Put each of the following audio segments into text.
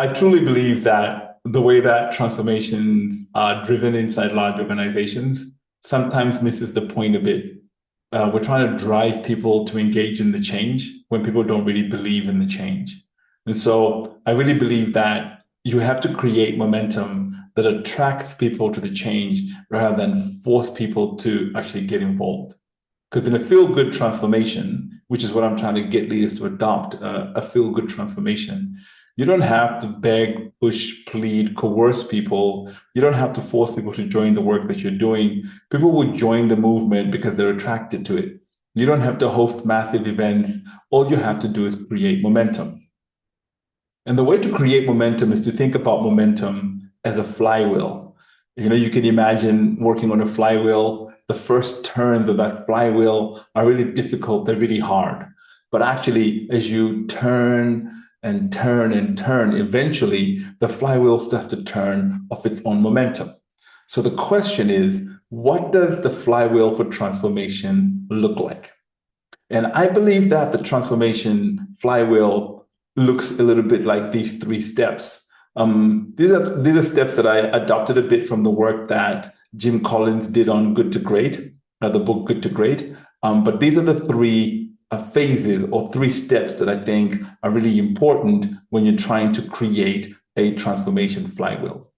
I truly believe that the way that transformations are driven inside large organizations sometimes misses the point a bit. We're trying to drive people to engage in the change when people don't really believe in the change. And so I really believe that you have to create momentum that attracts people to the change rather than force people to actually get involved. Because in a feel-good transformation, which is what I'm trying to get leaders to adopt, a feel-good transformation, you don't have to beg, push, plead, coerce people. You don't have to force people to join the work that you're doing. People will join the movement because they're attracted to it. You don't have to host massive events. All you have to do is create momentum. And the way to create momentum is to think about momentum as a flywheel. You can imagine working on a flywheel. The first turns of that flywheel are really difficult. They're really hard. But actually, as you turn and turn and turn, eventually the flywheel starts to turn of its own momentum. So the question is, what does the flywheel for transformation look like? And I believe that the transformation flywheel looks a little bit like these three steps. These are steps that I adopted a bit from the work that Jim Collins did on Good to Great, the book Good to Great. But these are the three phases or three steps that I think are really important when you're trying to create a transformation flywheel.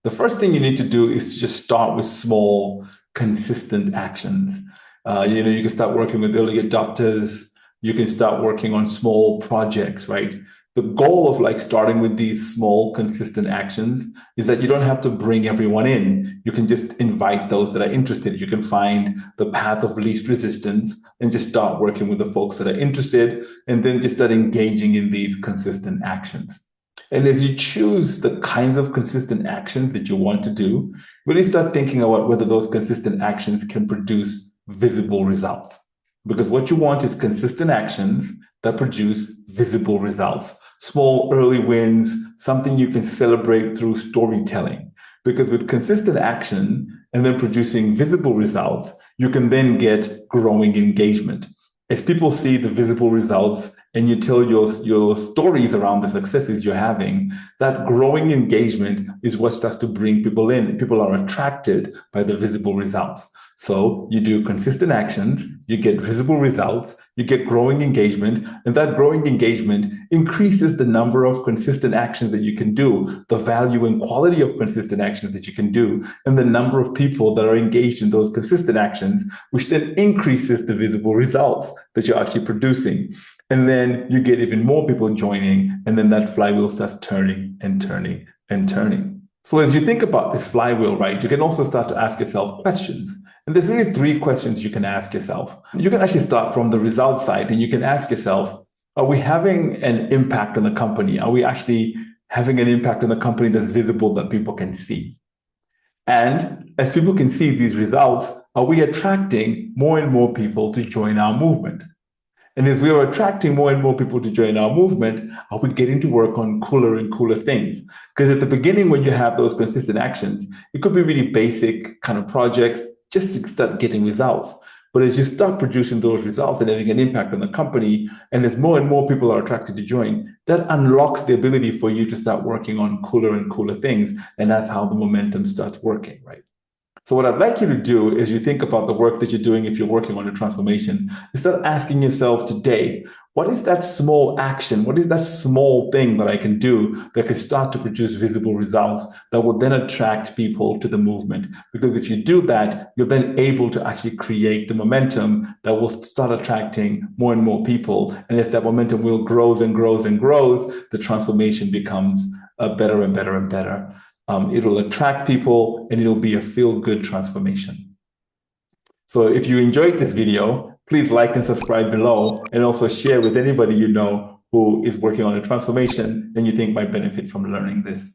The first thing you need to do is to just start with small, consistent actions. You can start working with early adopters. You can start working on small projects, right? The goal of starting with these small, consistent actions is that you don't have to bring everyone in. You can just invite those that are interested. You can find the path of least resistance and just start working with the folks that are interested, and then just start engaging in these consistent actions. And as you choose the kinds of consistent actions that you want to do, really start thinking about whether those consistent actions can produce visible results. Because what you want is consistent actions that produce visible results. Small early wins, something you can celebrate through storytelling. Because with consistent action and then producing visible results, you can then get growing engagement. As people see the visible results and you tell your stories around the successes you're having, that growing engagement is what starts to bring people in. People are attracted by the visible results. So you do consistent actions, you get visible results, you get growing engagement, and that growing engagement increases the number of consistent actions that you can do, the value and quality of consistent actions that you can do, and the number of people that are engaged in those consistent actions, which then increases the visible results that you're actually producing. And then you get even more people joining, and then that flywheel starts turning and turning and turning. So as you think about this flywheel, right, you can also start to ask yourself questions. And there's really three questions you can ask yourself. You can actually start from the result side, and you can ask yourself, are we having an impact on the company? Are we actually having an impact on the company that's visible, that people can see? And as people can see these results, are we attracting more and more people to join our movement? And as we are attracting more and more people to join our movement, are we getting to work on cooler and cooler things? Because at the beginning, when you have those consistent actions, it could be really basic kind of projects just to start getting results. But as you start producing those results and having an impact on the company, and as more and more people are attracted to join, that unlocks the ability for you to start working on cooler and cooler things. And that's how the momentum starts working, right? So what I'd like you to do is you think about the work that you're doing if you're working on a transformation, and start asking yourself today, what is that small action? What is that small thing that I can do that can start to produce visible results that will then attract people to the movement? Because if you do that, you're then able to actually create the momentum that will start attracting more and more people. And as that momentum will grows and grows and grows, the transformation becomes better and better and better. It'll attract people, and it'll be a feel-good transformation. So if you enjoyed this video, please like and subscribe below, and also share with anybody you know who is working on a transformation and you think might benefit from learning this.